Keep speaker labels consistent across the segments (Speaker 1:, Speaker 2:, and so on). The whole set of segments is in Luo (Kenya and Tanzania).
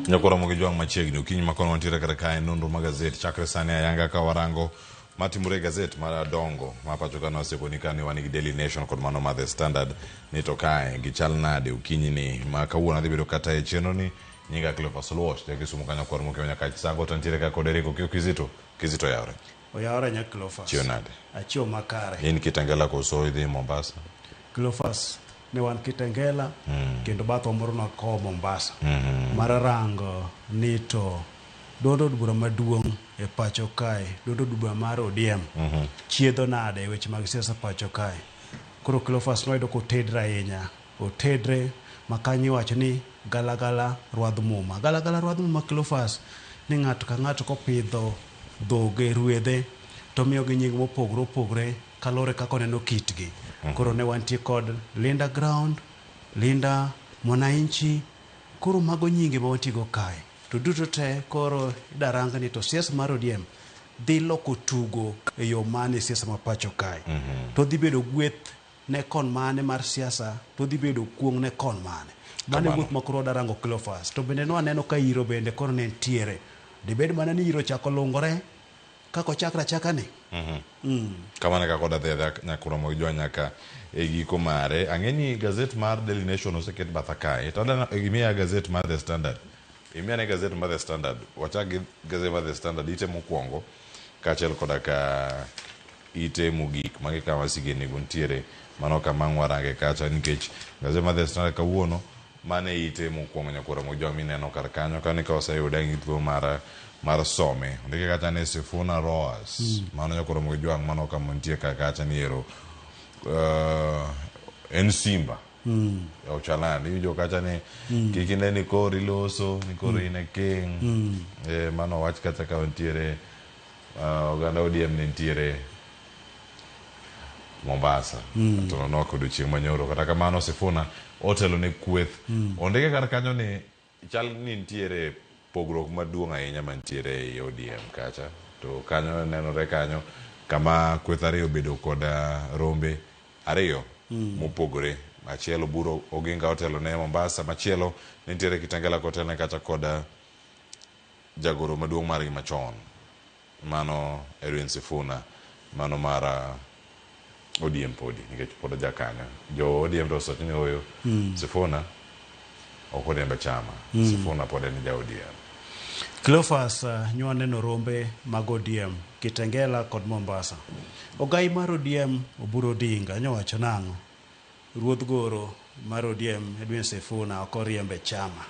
Speaker 1: Nyakora mogi jwang machiegni okinyi makono wantiere kata kae nonro ma gazet chakre sani ayanga ka warango matimore gazet madongo ma pacho ka noseponi ka ni wan gi Daily Nation kod mano ma The Standard ni to kae gichal nade okinyi ni ma kawuono adhi bedo kata e chenro ni nyinga Cleophas Oluoch ja kisumo kanyo kwar moke nyaka sango tantiere ka kod Eric Okio Kizito yawre
Speaker 2: oyawre nya Cleophas
Speaker 1: chio nade
Speaker 2: achio makare
Speaker 1: in Kitengela koso idhi Mombasa
Speaker 2: Cleophas ne wan Kitengela kendo batho moro na ko Mombasa mararango ni to dodo bura maduong' e pacho kae dodo bura mar ODM chiedho nade e weche mag siasa pacho kae koro Cleophas noyudo ko tedra ahinya otedre makanyi wacho ni galagala rwadh muma Cleophas ni ng'ato ka ng'ato kopidho dhoge ruedhe to miyo gi nying mopogre kalore kako neno kitgi koro ne wantie kod Linda Ground, Linda Mwananchi, koro mago nyinge ma wantigo kae to duto te koro daranga ni to siasa mar ODM dhi loko tugo e yo mane siasa ma pacho kae to dhi bedo gweth ne kon mane mar siasa to dhi bedo kuong ne kon mane mane wuoth makoro darango Cleophas to bende no aneno ka iro bende koro ne ntiere dibed mana ni iro chako lungore kako chakra ni
Speaker 1: kamane kako da dhedha nyakura mogi jwa nyaka e giko mare ang'eni gazet mar Daily Nation oseket batha kae to adana imiya gazet mar The Standard imiya ne gazet mar The Standard wachak gi gazet mar The Standard ite mokwongo kaachiel koda ka ite mogik magi kama sigeni guntiere mano kama ngwarange kacha nikech gazet mar The Standard kawuono mane ite mokwongo nyakura mogi jwa mineno kar kanyo kani ka oseyuda ng'itho mar some ndike kacha ne Sifuna Roas mano nyakura mogi jwa mano kama ntie kacha ni ero en Simba Ochalani iwinjo kacha ni kikinde ni kori loso ni kori ine king mano wach kacha ka ntiere oganda ODM ni ntiere Mombasa to no ko do chieng' manyoro kata kamano Sifuna otelo ne kweth ondike kar kanyo ni chal ni ntiere pogruok maduong' ahinya mantiere e ODM kacha to kanyo nenore kanyo kama kweth ariyo bedo kod rombe ariyo mopogore machielo buro Oginga otelo ne Mombasa machielo nitiere Kitengela kotel ne kacha kod jagoro maduong' margi machon mano Edwin Sifuna mano mara ODM podi nikech pod jakanyo jo ODM to sotini oyo Sifuna okodiembe chama Sifuna pod en ja ODM
Speaker 2: Cleophas nywane no rombe mag ODM Kitengela kod Mombasa ogai mar ODM Oburu Odinga nyowacho nang'o ruodh goro mar ODM Edwin Sifuna okoriembe chama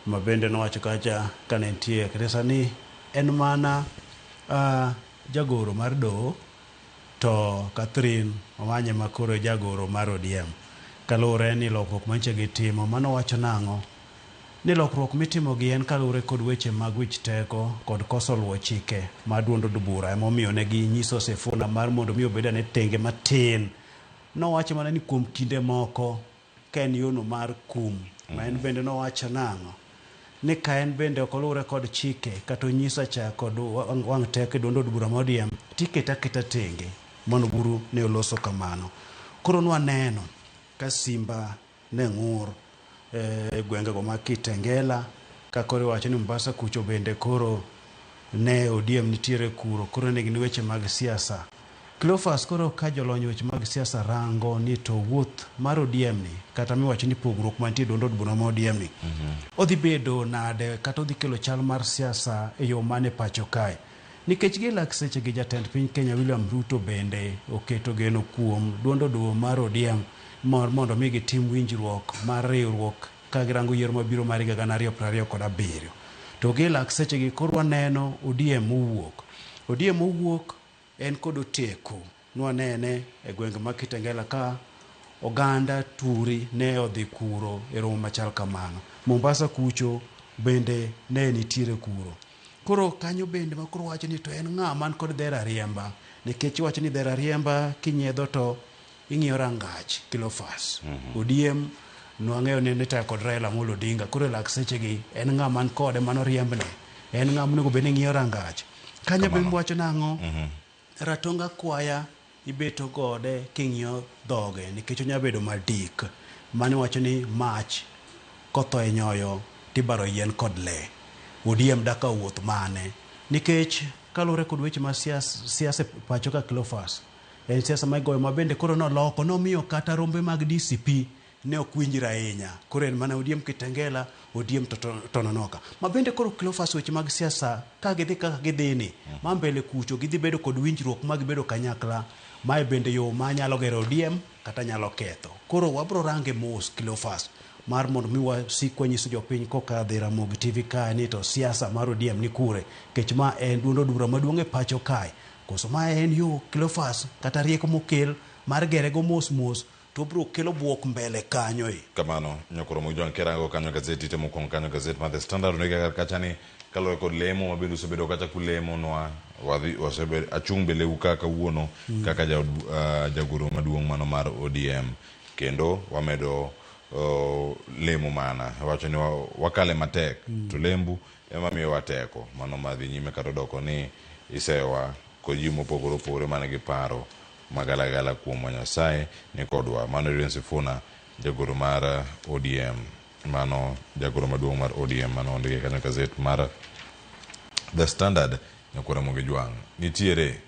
Speaker 2: mabende nowacho kacha kane ntie kata ni en mana jagoro mar do to Catherine Omanye makoro jagoro mar ODM kalure ni lokruok manche gitimo mano wacho nang'o ni lokruok mitimo gi en kalure kod weche mag wich teko kod koso luwo chike ma duondo bura emomiyo ne gi nyiso Sifuna mar mondo mi obeda ne tenge matin nowacho mana ni kuom kinde moko ka en yono mar kum ma en bende nowacho nang'o ni ka en bende okolure kod chike kata onyisa cha kod wang' teko duondo bura ma ODM tiketa tenge mono buru ne oloso kamano koro nwaneno ka Simba ne ng'ur e gwenge go ma Kitengela ka koro wacho ni Mombasa kucho bende koro ne ODM nitiere kuro ne gin weche mag siasa Cleophas koro ka jolony weche mag siasa rango ni to wuoth mar ODM ni kata miwacho ni pogruok mantie dondo bura ma ODM ni odhi bedo nade kata odhi kelo chal mar siasa e yo mane pacho kae nikech gi lak seche gi jatend piny Kenya William Ruto bende oketo geno kuom duondo mar ODM mondo mi gitim winjruok mar riwruok ka girango yiero mabiro mar 2027 to gi lak seche gi koro waneno ODM owuok en kod oteko nwanene e gwenge ma Kitengela ka oganda turi ne odhi kuro e romo machal kamano Mombasa kucho bende ne nitiere kuro koro kanyo bende makoro wacho ni to en ng'a man kod dhera riemba nikech wacho ni dhera riemba kinyiedho to ing'iyo rangach Cleophas ODM nwang'eyo ni nita kod Raila Amolo Odinga koro lak seche gi en ng'a man kode mano riembne en ng'a monego bed ni ng'iyo rangach kanyo bende wacho nang'o ratonga kwaya ibeto gode king'iyo dhoge nikech onya bedo madik mane wacho ni mach kotho e nyoyo tibaro yien kod le. ODM daka wuoth mane nikech kalure kod weche ma siasa pacho ka Cleophas en siasa ma igoyo mabende koro noloko nomiyo kata rombe mag DCP ne ok winjre ahinya. Koro en mana ODM Kitengela, ODM Tononoka. Mabende koro Cleophas weche mag siasa ka gidhi kaka gidhini ma mbele kucho gidhi bedo kod winjruok mag bedo kanyakla mae bende yo ma nyalo gero ODM kata nyalo ketho. Koro wabro range mos Cleophas mar mondo mi wasik wanyiso jopiny kokadho Ramogi TV kae ni to siasa mar ODM ni kure kech ma en duond bura maduong' e pacho kae koso ma en yo Cleophas kata rieko mokel mar gere go mos to bro kelo buok mbele kanyo
Speaker 1: kamano nyokoro mo jon kerango kanyo gazeti temo kon kanyo gazeti ma The Standard ne ga kacha ni kalore kod lemo mabedo sebedo kacha kulemo no wasebe achung bele ukaka wuono kaka jagoro maduong' mano mar ODM kendo wamedo lemo mana wacho ni wakale matek to lembu ema miyo wateko mano madhi nyime kata doko ni isewa koji mopogoro pore mana gi paro magalagala kuom Nyasaye ni kodwa mano Edwin Sifuna jagoro mar ODM mano jagoro maduong' mar ODM mano ndike kanyo gazeti mar The Standard nyakora Mogi Jwang nitiere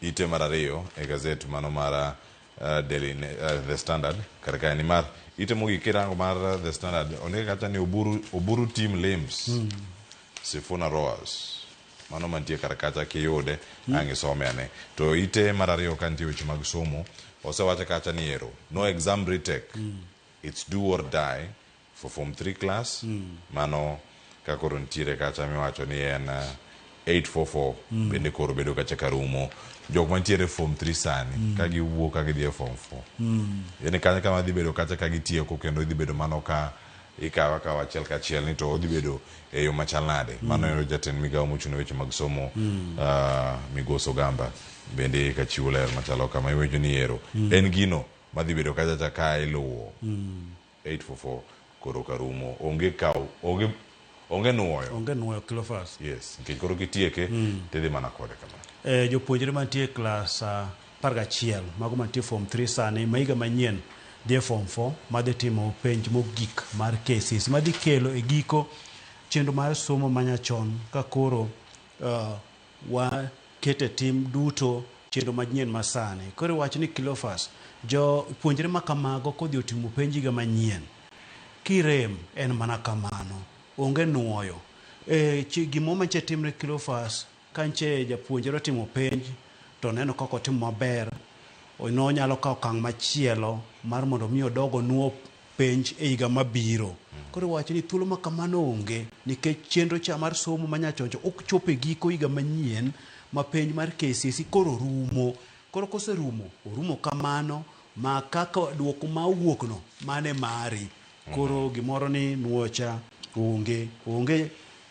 Speaker 1: ite mar ariyo e gazeti mano mar The Standard karaka ni mar ite mogi kirango mar The Standard onge kata ni oburu team limbs Sifuna Roas mano mantie karakacha kiyude angisome ane to ite mar ariyo kantie weche mag somo osewacha kacha ni ero no exam retake it's do or die for form 3 class mano kakoro ntiere kacha miwacho ni en 844 bende koro bedo kacha karumo jok mantiere form 3 sani kagi wuo kagi die form 4 yani kanya kama dhi bedo kacha kagi tieko kendo dhi bedo mano ka ikawa kawa chiel ka chiel ni to dhi bedo e yo machalnade mano ero jatend migawo mochune weche mag somo Migoso Gamba bende ka chiwo ler machalo kama iwecho ni ero en gino madhi bedo kacha cha ka iluwo 844 koro karumo onge nuoyo
Speaker 2: Cleophas
Speaker 1: yes nikech koro kitieke tidhi mana kode kama
Speaker 2: jopuonjre mantie klas 11 mago mantie form 3 sani maiga manyien dhie form 4 madhi timo penj mogik mar KCSE madhi kelo e giko chenro mar somo manyachon ka koro wakete tim duto chenro manyien masani. Koro wach ni Cleophas jo puonjre makamago kodhi otimo penjiga manyien kirem en mana kamano onge nuoyo gimo manche timre Cleophas kanche japuonjre timo penj to neno kako timo maber no nyalo kawo okang' machielo mar mondo mi odogo nuo penj e higa mabiro. Koro wacho ni thuolo ma kamano onge nikech chenro cha mar somo manyachoncho ok chope giko higa manyien ma penj mar KCSE koro rumo. Koro koserumo orumo kamano ma kaka duoko ma owuokno mane mari. Koro gimoro ni nuocha onge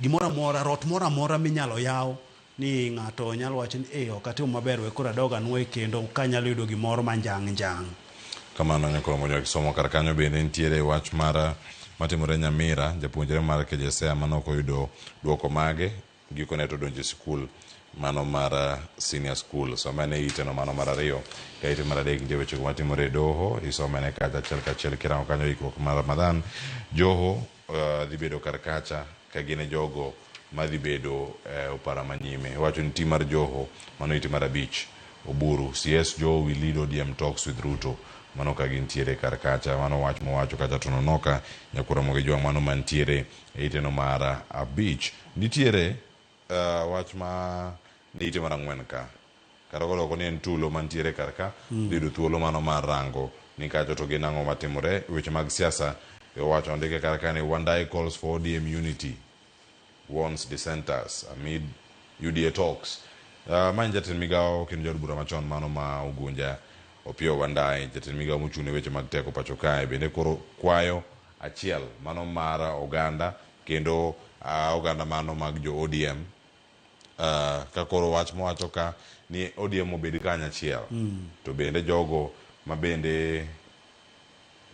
Speaker 2: gimoro amora rot moro amora minyalo yaw ni ng'ato nyalo wacho ni ok atimo maber we koro adoga nuoyo kendo ka nyalo yudo gimoro manjang
Speaker 1: kamano nyakoro mojo kisomo kar kanyo bende nitiere wach mar matimore Nyamira japuonjre mar KJSEA mano koyudo duoko mage gikone to donje skul mano mar senior school somane iteno mano mar ariyo ka ite mar adek ntie weche matimore Doho isomene kacha achiel kirango kanyo ikruok mar Ramadhan Joho dhi bedo kar kacha ka gine jogo madhi bedo opara manyime wacho ni tim mar Joho mano ite mar 5 Oburu CS Joho will lead ODM talks with Ruto mano ka gintiere kar kacha mano wach mowacho kacha Tononoka nyakura Mogi Jwang mano mantiere iteno mar 5 nitiere wach ma nite mar 4 ka karogolo ni en tulo mantiere kar ka dido thuolo mano mar rango ni kacha to ginango matimore weche mag siasa wacho ndike kar ka ni Wandai calls for ODM unity warns dissenters amid UDA talks man jatend migawo kendo jod bura machon mano ma Ugunja Opiyo Wandai jatend migawo mochune weche mag teko pacho kae bende koro kwayo achiel mano mar oganda kendo oganda mano mag jo ODM ka koro wach mowacho ka ni ODM obed kanya achiel to bende jogo ma bende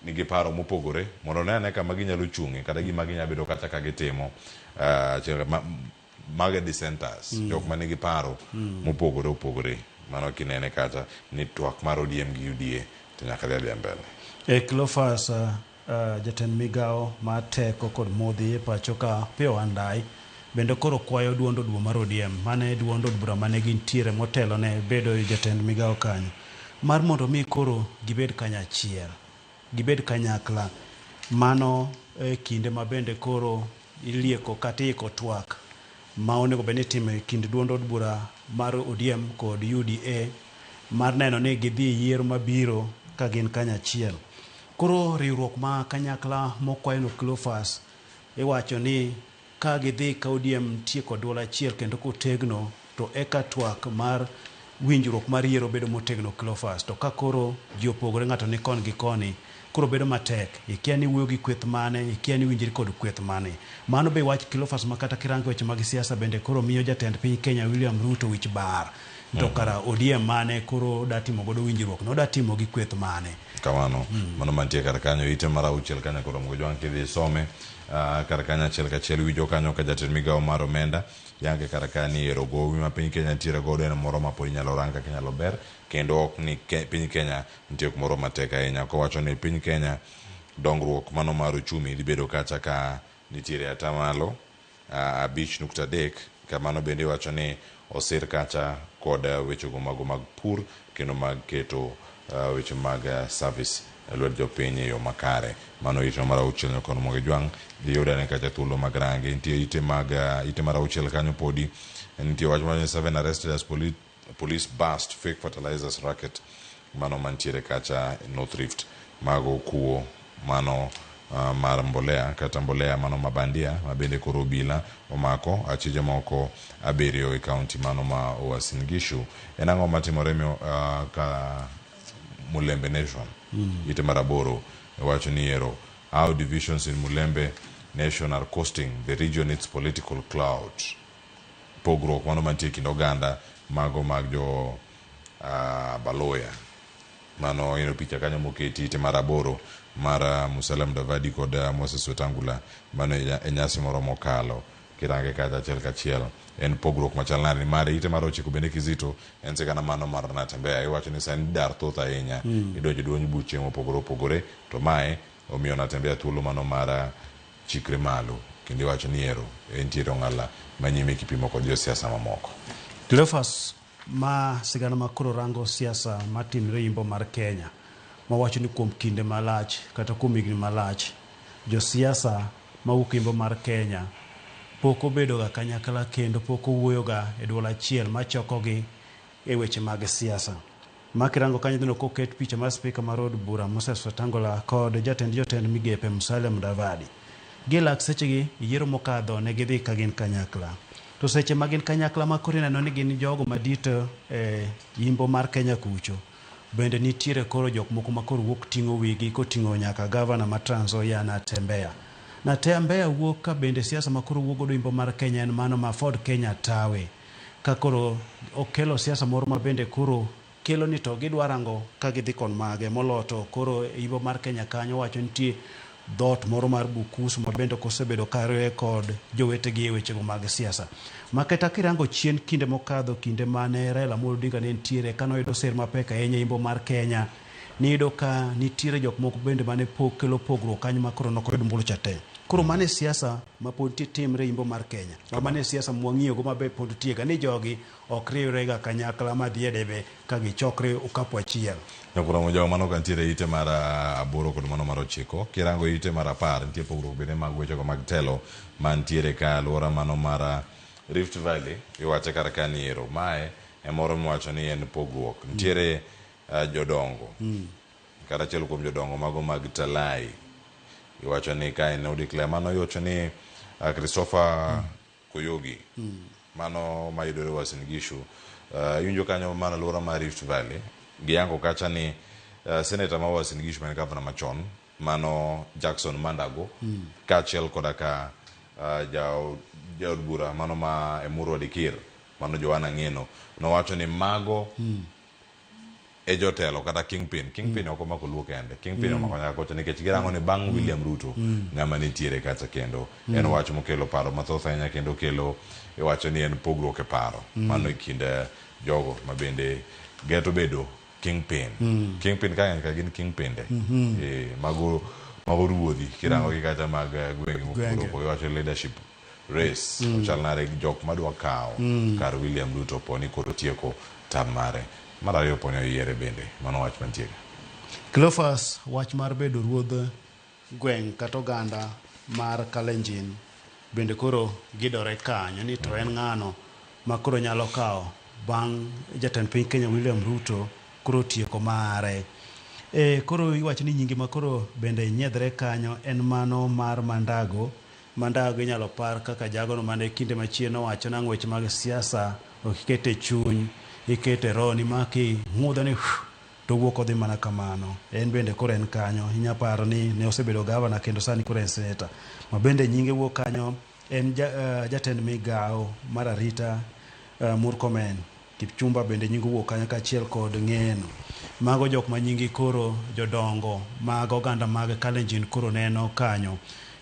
Speaker 1: nigi paro mopogore mondo nene kama ginyalo chung'e kata gima ginyalo bedo kata ka gitimo mag dissenters jok ma nigi paro mopogore mano kinene kata ni twak mar ODM gi UDA to nyaka dhi mbele
Speaker 2: Cleophas jatend migao mar teko kod modhi e pacho ka Opiyo Wandayi bende koro kwayo duond od bura mar ODM, mane duond od bura mane gintiere motelo ne bedo jatend migao kanyo, mar mondo mi koro gibed kanyachiel, gibed kanyakla. Mano kinde ma bende koro ilieko kata iko twak ma onego bed ni itimo e kind duond od bura mar ODM kod UDA mar neno ni gidhi yiero mabiro ka gin kanyachiel. Koro riwruok ma kanyakla mokwayo Cleophas iwacho ni ka gidhi ka ODM tie kod duol achiel kendo kotegno, to eka twak mar winjruok mar yiero bedo motegno Cleophas. To ka koro ji opogore, ng'ato ni kon gi koni, koro bedo matek, ikia ni wuoyo gi kweth mane, ikia ni winjri kod kweth mane. Mano be wach Cleophas ma kata kirango weche mag siasa bende koro miyo jatend piny Kenya William Ruto wich bar. To kara ODM mane koro datimo godo winjruok no, datimo gi kweth mane.
Speaker 1: Kamano, mano mantie kar kanyo ite mar 6 kanyo koro mgo jwang kidhi some kar kanyo achiel kachiel wijo kanyo ka jatend migao mar omenda yange kar kani ero gowi ma piny Kenya ntiere godo en moro ma pod inyalo rang kaka inyalo ber, kendo ok ni piny Kenya nitie kumoro matek ahinya. Kowacho ni piny Kenya dongruok mano mar uchumi dhi bedo kacha ka nitiere atamalo 5.3, kamano bende wacho ni osir kacha kod wechego mago mag pur kendo mag keto weche mag service lwet jopiny e yo makare. Mano ite mar 6 kono moge jwang dhi yudane kacha thuolo mag range. Nitie ite mar 6 kanyo podi nitie wach mar 7 arrested as police bust fake fertilizers racket. Mano mantiere kacha North Rift, mago kuo mano mar mbolea kata mbolea mano mabandia mabende koro obila omako achije moko 7 e kaunti mano ma Uasin Gishu. En ang'o matimore ka Mulembe Nation ite mar 8 wacho ni ero how divisions in Mulembe Nation are costing the region its political clout. Pogruok mano mantie kind oganda mago mag jo Baloya. Mano ino picha kanyo moketi ite mar 8 mar Musalia Mudavadi kod Moses Wetangula. Mano e nyasi moro mokalo kirange kacha achiel kachiel. En pogruok machal nade mare ite mar 9 bende Kizito en sekana mano mar Natembeya. Iwacho ni sani dar thoth ahinya idonjo duonyo buche mopogore opogore, to mae omiyo Natembeya thuolo mano mar chikre malo, kendo iwacho ni ero entiere ong'ala manyime kipimo kod josiasa mamoko.
Speaker 2: Cleophas, ma sigana ma koro rango siasa matimre Yimbo mar Kenya, ma wacho ni kuom kinde malach kata kuom higni malach josiasa mawuok Yimbo mar Kenya pok obedo ga kanyakla kendo pok owuoyo ga e duol achiel machokogi e weche mag siasa. Makirango kanyo dhino koket picha mar speaker mar od bura Moses Wetangula kod jotend migepe Musalia Mudavadi. Gilak sechegi yiero mokadho ne gidhi ka gin kanyakla. To seche ma gin kanyakla ma koro ineno ni gin jogo madito e Yimbo mar Kenya kucho, bende nitiere koro jok moko ma koro wuok ting'o wigi koting'o nyaka gavana ma Trans Nzoia Natembeya wuok ka bende siasa ma koro wuok godo Yimbo mar Kenya en mano ma Ford Kenya tawe, ka koro okelo siasa moro ma bende koro kelo ni to gidwa rango ka gidhi kon mage moloto. Koro Yimbo mar Kenya kanyo wacho nitie dot moro mar Bukusu ma bende kosebedo kare kod jowetegi e wechego mag siasa. Maketa kirango chien kinde mokadho, kinde mane Raila Amolo Odinga ne ntiere kanoyudo ser mapek ahinya Yimbo mar Kenya, niyudo ka nitiere jok moko bende mane kelo pogruok kanyo ma koro nokoyudo mbulu cha te. Koro mane siasa ma pod timre Yimbo mar Kenya, mane siasa mwang'iyogo mabe pod tiega ni jogi ok riwrega kanyakla madhi e debe ka gichokre okapu achiel.
Speaker 1: Nyakura mojawa mano kantiere ite mar 8 kod mano mar 9. Kirango ite mar 10 nitie pogruok bende mag wechego mag telo mantiere ka alwora mano mar Rift Valley. Iwache kar kani ero mae e moro mwacho ni en pogruok nitiere jodongo kata achiel kuom jodongo mago mag Talai. Iwacho ni ka en odikle mano iwacho ni Christopher Koyogi mano mayudore Uasin Gishu. Iwinjo kanyo mana alwora mar Rift Valley giyango kacha ni senator ma Uasin Gishu man governor machon mano Jackson Mandago kaachiel koda ka jaod bura mano ma Emuru Dikir mano Joanna Ng'eno nowacho ni mago e jotelo kata kingpin oko mako luo kende kingpin omako nyaka kocha nikech girango ni bang' William Ruto ng'ama nitiere kacha kendo en wach mokelo paro mathoth ahinya kendo kelo iwacho ni en pogruok e paro mano e kind jogo ma bende geto bedo kingpin ka gin kingpinde mago mago ruodhi kirango gi kata mag gwenge mopogore wacho leadership race ochal nare jok madwa kawo kar William Ruto poni koro tieko tam mare. Mar ariyo poni oyiere bende mano wach mantie.
Speaker 2: Cleophas, wach mar bedo ruodh gweng' kata oganda mar Kalenjin bende koro gidore kanyo ni to en ng'ano ma koro nyalo kawo bang' jatend piny Kenya William Ruto koro tieko mare. Koro iwacho ni nyingi ma koro bende nyiedhre kanyo en mano mar Mandago. Mandago inyalo par kaka jagono mane kinde machien owacho na weche mag siasa ok ikete chuny, ikete roni maki ng'udho ni to wuok odhi mana kamano. En bende koro en kanyo, inya paro ni ne osebedo gavana kendo sani koro en senator. Ma bende nyinge wuok kanyo en jatend migawo mar arita Murkomen Kipchumba bende nyinge wuok kanyo kaachiel kod Ng'eno. Mago jok ma nyingi koro jodongo mag oganda mag Kalenjin koro neno kanyo.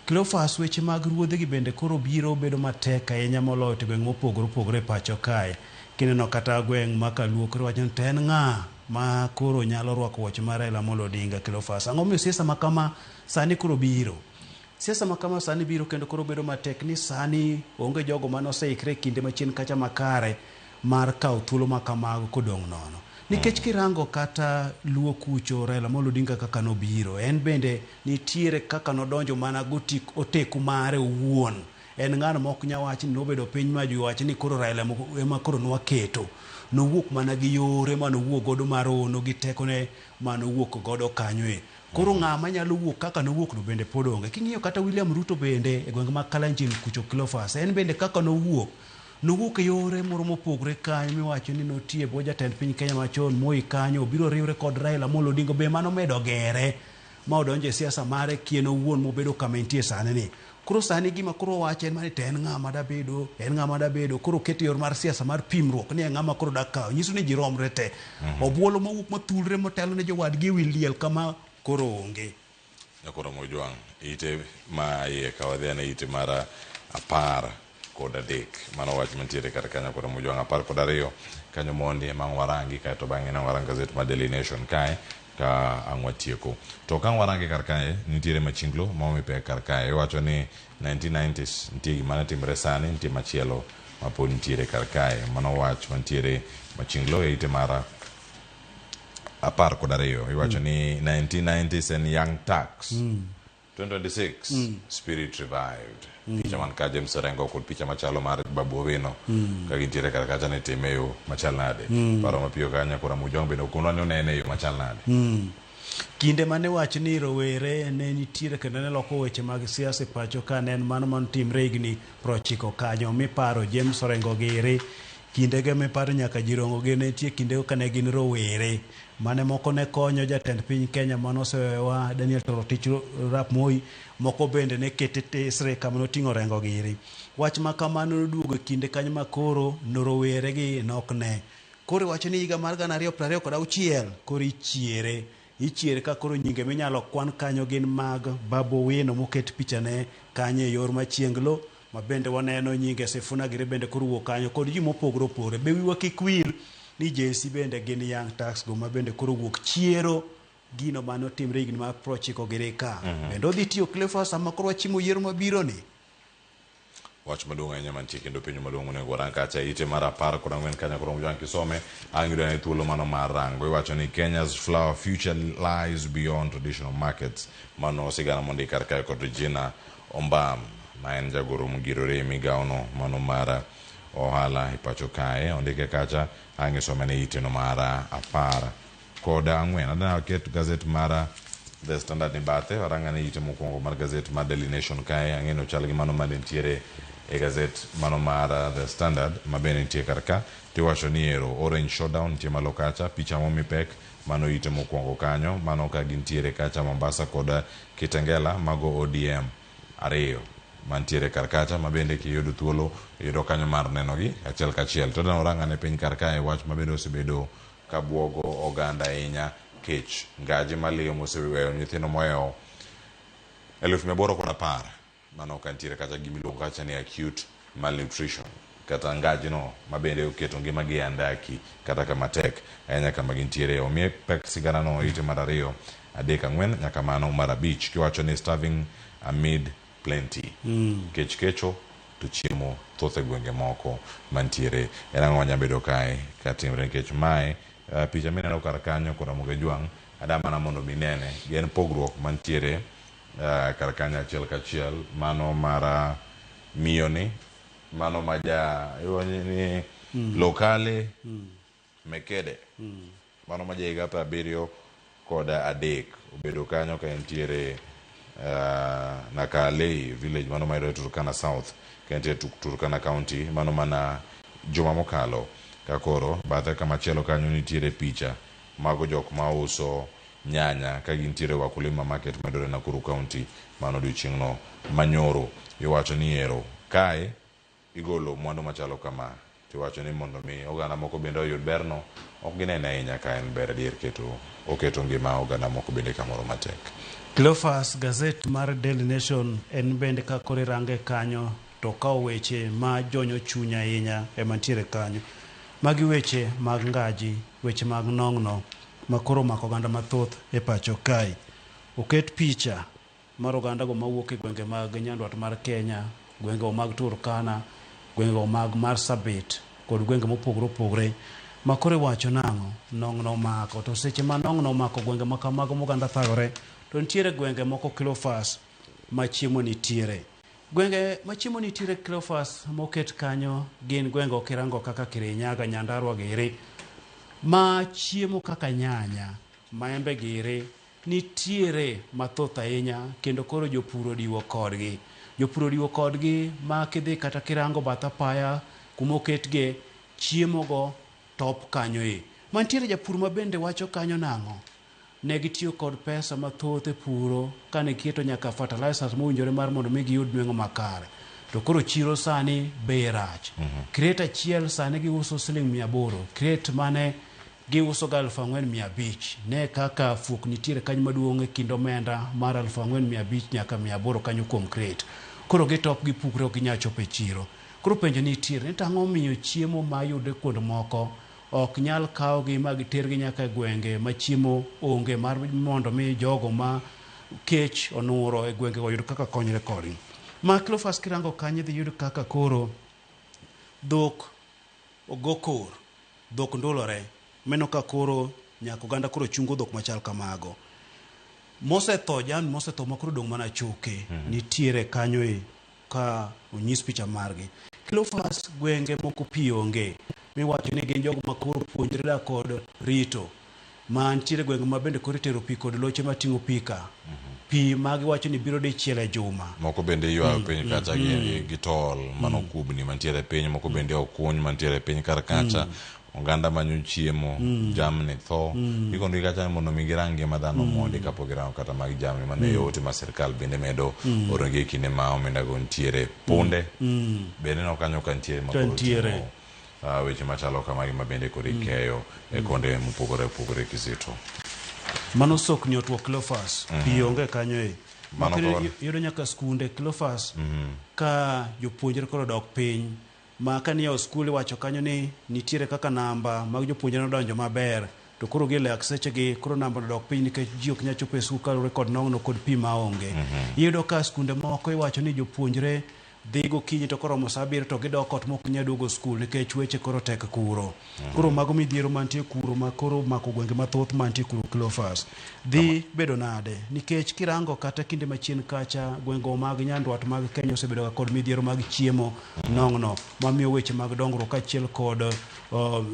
Speaker 2: Cleophas, weche mag ruodhigi bende koro biro bedo matek ahinya moloyo to gweng' mopogore opogore e pacho kae. Kineno kata gweng' ma Kaluo koro wacho ni en ng'a ma koro nyalo rwako wuoche mar Raila Amolo Odinga. Cleophas, ang'o miyo siasa ma kama sani koro biro? Siasa ma kama sani biro kendo koro bedo matek ni sani onge jogo mane oseikre kinde machien kacha makare mar kawo thuolo ma kamago kodong' nono. Nikech kirango kata Luo kucho Raila Amolo Odinga kaka nobiro, en bende nitiere kaka nodonjo mana oteku mare owuon. En ng'ano mok nya wacho ni nobedo piny ma ji wacho ni koro Raila ema koro nwaketo. Nowuok mana gi yore manowuok godo mar ono gi tekone manowuok godo kanyo. Koro ng'ama nyalo wuok kaka nowuok no bende pod onge. King'iyo kata William Ruto bende e gwenge mag Kalenjin kucho Cleophas, en bende kaka nowuok e yore moro mopogre kanyo miwacho ni notie bo jatend piny Kenya machon Moi kanyo obiro riwre kod Raila Amolo Odinga be mano medo gere ma odonjo e siasa mare kien owuon mobedo kama entie sani ni. Koro sani gima koro wacho en mani en ng'ama da bedo koro keto yor mar siasa mar pimruok ni ng'ama koro da kawo. Nyiso ni ji romre te. Obuolo mawuok mathulre motelo ne jowadgi e wi liel kama koro onge.
Speaker 1: Nyakoro Mojwang' ite ma iye kawadhiane ite mara 10 kod 3 mano wach mantiere kar kanyo kod Mojwang' 10 kod 2 kanyo mondi mang warangi kae to bang'e na warang gazet ma Daily Nation kae ka ang'wa tieko. To ka warangi kar kae nitiere machinglo ma omipe kar kae wacho ni 1990s nitie gima ne timre sani, nitie machielo ma pod nitiere kar kae. Mano wach mantiere machinglo e ite mara 10 kod 2 iwacho ni 1990s and Young Tax 2026 Spirit Revived. Picha man ka James Orengo kod picha machalo mar Babu Owino ka gintiere kar kacha ne time yo machal nade. Paro mapiyo kanya kora Mojwang' bende okunwa ni onene yo machal nade.
Speaker 2: Kinde mane wach ni rowere ne nitiere kendo ne loko weche mag siasa e pacho ka ne en mano mantimre higni 90 kanyo miparo James Orengo giri kinde ge miparo nyaka Jirongo gi ne nitie kinde ka ne gin rowere mane moko ne konyo jatend piny Kenya manosewewa Daniel Toroitich Arap Moi, moko bende ne kete tesre kama noting'o Orengo giri. Wach ma kamano noduogo kinde kanyo ma koro rowere gi nok ne. Koro wacho ni higa mar 2026 koro ichiere ka koro nyinge minyalo kwan kanyo gin mag Babu Owino moket pichane kanyo e yor machienglo, ma bende waneno nyinge Sifuna Giri bende koro wuok kanyo kod ji mopogore opogore. Be wiwa kik wil ni JC bende gin Young Tax go ma bende koro wuok chiero gino mano timre higni mag 90 giri ka. Bende odhi tiyo Cleophas sama koro wachimo yiero mabiro ni.
Speaker 1: Wach maduong' ahinya mantie kendo penjo maduong' onego warang kacha ite mar 10 kod 4 kanya koro Mojwang' kisome ang'yudo ne thuolo mano mar rango. Iwacho ni Kenya's flower future lies beyond traditional markets. Mano sigana mondi kar kae kod Regina Ombam ma en jagoro mugirore e migawono mano mar ohala e pacho kae. Ondike kacha ang'isome ne ite no mar 10 kod 4. Adana ket gazet mar The Standard ni bathe waranga ne ite mokwongo mar gazet mar Daily Nation kae ang'eno chal gi mano mane nitiere e gazet mano mar The Standard ma bende nitie kar ka. Tiwacho ni ero Orange Showdown nitie malo kacha, picha momipek mano ite mokwongo kanyo, mano ka gintiere kacha Mombasa kod Kitengela mago ODM 2 mantiere kar kacha ma bende kiyudo thuolo yudo kanyo mar nenogi achiel kachiel. To dano oranga ne piny kar kae wach ma bende osebedo ka buogo oganda ahinya kech ngaji maliyo moseweyo nyithindo moeo 1810 mano kantiere kacha gimiluongo kacha ni acute malnutrition kata ngaji no ma bende oketo ngimagi andaki kata kama tek ahinya kama gintiere. Omiye pek sigana no ite mar 2 adek ang'wen nyaka mano mar abich, kiwacho ni starving amid plenty. Kech kecho to chiemo thoth e gwenge moko mantiere. En ang'o manya bedo kae katimre nikech mae picha mineno kar kanyo Jaramogi Jwang' adamana mondo minene gin pogruok mantiere kar kanyo achiel kachiel, mano mara miyoni, mano maja ni lokale mekede, mano maja higa 73 obedo kanyo ka entiere Nakalei village, mano mayudore Turkana South ka entiere Turkana County, mano mana juma mokalo. Kakoro bathe kamachielo kanyo nitiere picha mago jok ma uso nyanya ka gintiere Wakulima Market mayudore Nakuru County, mano odiochieng'no manyoro. Iwacho ni ero kae igolo mwandu machalo kama, tiwacho ni mondo mi oganda moko bende oyud berno, ok ginene ahinya ka en ber adier oketo ngima oganda moko bende kamoro matek.
Speaker 2: Cleophas, gazet mar Daily Nation en bende ka kore range kanyo to ka weche ma jonyo chuny ahinya ema ntiere kanyo. Magi weche mag ngaji, weche mag nong'no makoro mako oganda mathoth e pacho kae. Oket picha mar oganda go mawuok e gwenge mag nyandwat mar Kenya, gwenge mag Turkana, gwenge mag Marsabit kod gwenge mopogore opogore makore wacho nang'o nong'no mako. To seche ma nong'no mako gwenge makamago moganda thagore, to nitiere gwenge moko Cleophas ma chiemo nitiere. Gwenge ma chiemo nitiere Cleophas moket kanyo gin gwenge kirango kaka Kirinyaga, Nyandarua giri, ma chiemo kaka nyanya, maembe giri nitiere mathoth ahinya, kendo koro jopur odiwo kodgi. Jopur odiwo kodgi ma kidhi kata kirango bath apaya kumoketge chiemo go top kanyo e. Mantiere japur ma bende wacho kanyo nang'o? Ne gitiyo kod pesa mathoth e puro kane keto nyaka fertilizers mowinjore mar mondo mi giyud nweng'o makare. To koro chiro sani bei rach. Crate achiel sani giuso $800. Crate mane giuso ga 4,500. Ne kaka fuok nitiere kanyo maduong' e kind omenda mar 4,500 nyaka 800 kanyo kuom crate. Koro gitop gipukre ok ginyal chopo e chiro. Koro penjo nitiere ni tang'o miyo chiemo ma yude kuond moko ok nyal kawo gi ma gitergi nyaka gwenge ma chiemo onge mar mondo mi jogo ma kech onuro e gwenge oyud kaka konyre kodgi. Ma Cleophas kirango kanyo dhi yud kaka koro dhok ogokor, dhok ndulore, meno ka koro nyaka oganda koro chungo dhok machal kamago. Mosetho jamni mosetho makoro dong' mana choke nitiere kanyo e ka onyis picha margi. Cleophas gwenge moko pi onge, miwacho ni gin jogo makoro puonjre dak kod rito, ma nitiere gwenge ma bende koro itero pi kod loche mating'o pi ka. Pi ma giwacho ni biro dichiel e juma.
Speaker 1: Moko bende ywa piny kacha gi tol mano kubni mantiere piny, moko bende okuny mantiere piny kar kacha. Oganda manyo chiemo, jamni tho. Ikondo ikacha mondo mi girang ngima dhano mondi kapok girango kata mag jamni, mano e ote ma sirkal bende medo orongi kinde ma omenda go ntiere. Punde bende no kanyo ka ntiere makoro timo weche machalo kamagi ma bende koro ikeyo e konde mopogore opogore Kizito.
Speaker 2: Mano sokni otuo Cleophas, pi onge kanyo e. Yudo nyaka skunde Cleophas ka jopuonjre koro dok piny, ma kaniyo skul wacho kanyo ni nitiere kaka namba mag jopuonjre nodonjo maber, to koro gilek sechegi koro namba dok piny nikech ji ok nyal chopo e skul kalure kod nong'no kod pi maonge. Iyudo ka skunde moko iwacho ni jopuonjre dhi gokinyi to koro sa 7 to gidok ot mok nyal duogo skul nikech weche koro tek kuro. Koro mago midhiero mantie kuro ma koro mako gwenge mathoth mantie kuro Cleophas. Dhi bedo nade? Nikech kirango kata kinde machien kacha gwengo mag nyandwat mag Kenya osebedo kod midhiero mag chiemo nong'no mamiyo weche mag dongruok kachiel kod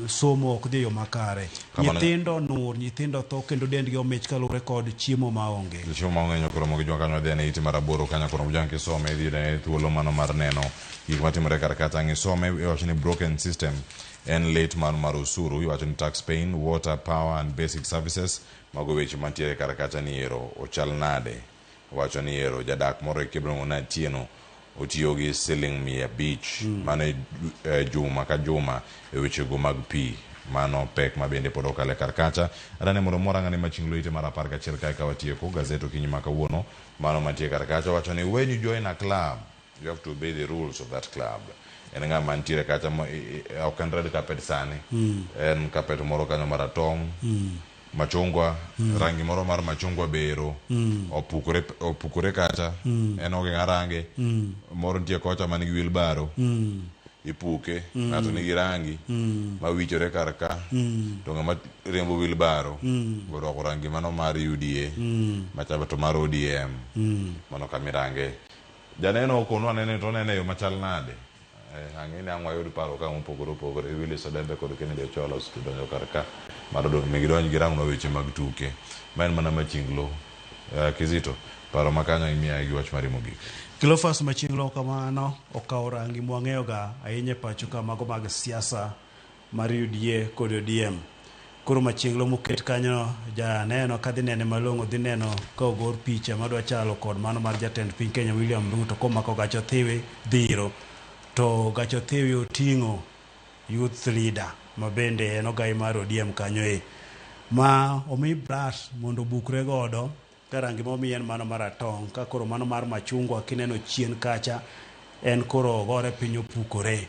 Speaker 2: somo ok dhi yo makare. Nyithindo nur, nyithindo tho kendo dendgi omich kalure kod chiemo maonge.
Speaker 1: Chiemo maonge nyokoro mogi jwa kanyo dhene iti maraboro kanya koro mjang kisome idhi ne thuolo mano mar neno gik matimore kar kata ngisome iwacho ni broken system en late man mar usuru, iwacho ni tax paying, water, power and basic services. Mago weche mantiere kar kata ni ero ochal nade. Iwacho ni ero jadak moro e Kibrongo na Tieno otiyo gi $500 mane juma ka juma e weche go mag pi. Mano pek ma bende pod okale kar kacha. Adane mondo moranga ni machinglo ite mar 11 kae ka watieko gazeto kinyi ma kawuono. Mano mantie kar kacha wacho ni when you join a club you have to obey the rules of that club. En nga mantiere kacha ok en red carpet sani. En carpet moro kanyo maratong. machungwa rangi moro mar machungwa bero opukore kacha en ogeng'a range moro nitie kocha man gi wilbaro ipuke ng'ato nigi rangi mawichore kar ka to ng'ama riembo wilbaro gorwako rangi mano mar UDA machalo to mar ODM mano kamirange janeno kono anene to nene yo machal nade ang'ini ang' wayud paro ka mopogore opogore Willis Odembe kod Kennedy Ochola osedonjo kar ka mar gidonj gi rango weche mag tuke ma en mana machinglo Kizito paro makanyo imiya gi wach mari mogik.
Speaker 2: Cleophas Machinglo kamano okawo rangi mwang'eyoga ahinya pacho ka mago mag siasa mar UDA kod ODM. Koro Machinglo moket kanyo janeno ka dhi nene malong'o dhi neno ka ogor picha madwa chalo kod mano mar jatend piny Kenya William Ruto komako gacho thiwi dhiro to gacho thiwi oting'o youth leader ma bende en ogai mar ODM kanyo ma omi brass mondo bukre godo ka rangi momi en mano mar atong' ka koro mano mar machungwa kineno chien kacha en koro gore piny opukore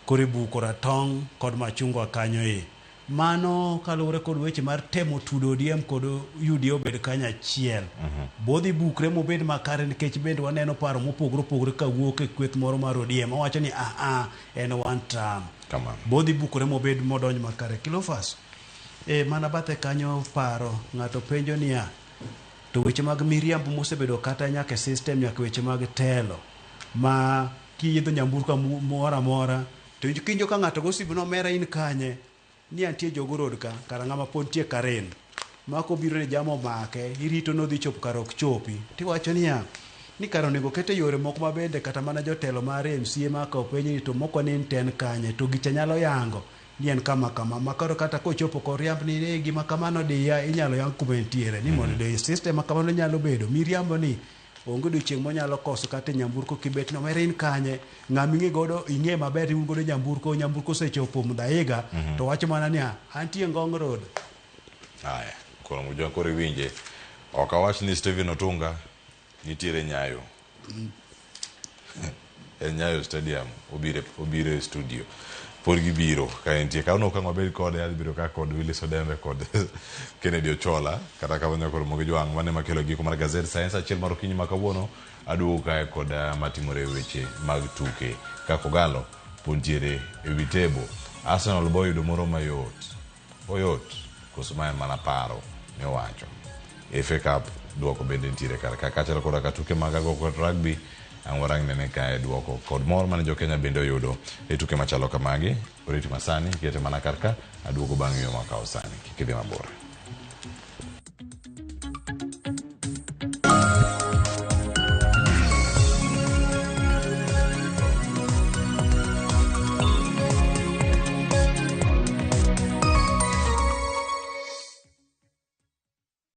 Speaker 2: koro ibuko ratong' kod machungwa kanyo mano kaluwore kod weche mar temo tudo ODM kod UDA obed kanyo achiel bodhi bukre mobed makare nikech bende waneno paro mopogore opogore kawuok e kweth moro mar ODM owacho ni en one term bodhi bukre mobed modonj makare. Cleophas mana bathe kanyo paro ng'ato penjo niya to weche mag miriambo mosebedo kata nyaka system nyaka weche mag telo ma kiyidho nyamburko moro amora to kinjo ka ng'ato gosibu no mera in kanye ni antie jogorod ka kara ng'ama pod tie karen mako biro ne jamo make irito no dhi chop karok chopi tiwacho niya ni karo nego kete yore moko mabende kata mana jotelo mar MCA maka openyi to moko ni ten kanye to gicha nyalo yango ni en kama makaro kata kochopo koriamb ni gima kamano diya inyalo yang kumentiere ni mondo de system makamano nyalo bedo miriambo ni onge odiochieng' monyalo koso kata nyamburko kibet no merin kanye ng'ami ng'e godo ing'e maber un godo nyamburko sechopo mudhaiga to wacho mana niya antie Ngong Road.
Speaker 1: Haya koro mujo koro winje ok awach ni Steven Otunga nitiere Nyayo Nyayo Stadium obire studio por gibiro ka entie ka ka ng'obed kode adhibiro ka kod Willis Odembe kod Kennedy Ochola kata ka wanyo kod mogi jwang' mane makelo giko mar Gazette Science achiel mar okinyi ma kawuono aduogo kae kod matimore weche mag tuke ka Kogalo pontiere ewi tebo Arsenal boyudo moro oyot koso ma mana paro ne wacho FA Cup duoko bende ntiere kar ka kachalo kod ka tuke mag go kod rugby ang'warang nene kae duoko kod mor mane jo Kenya bende oyudo e tuke machalo kamagi oriti masani kete mana karka aduogo bang' yo makao sani kikidhi mabor.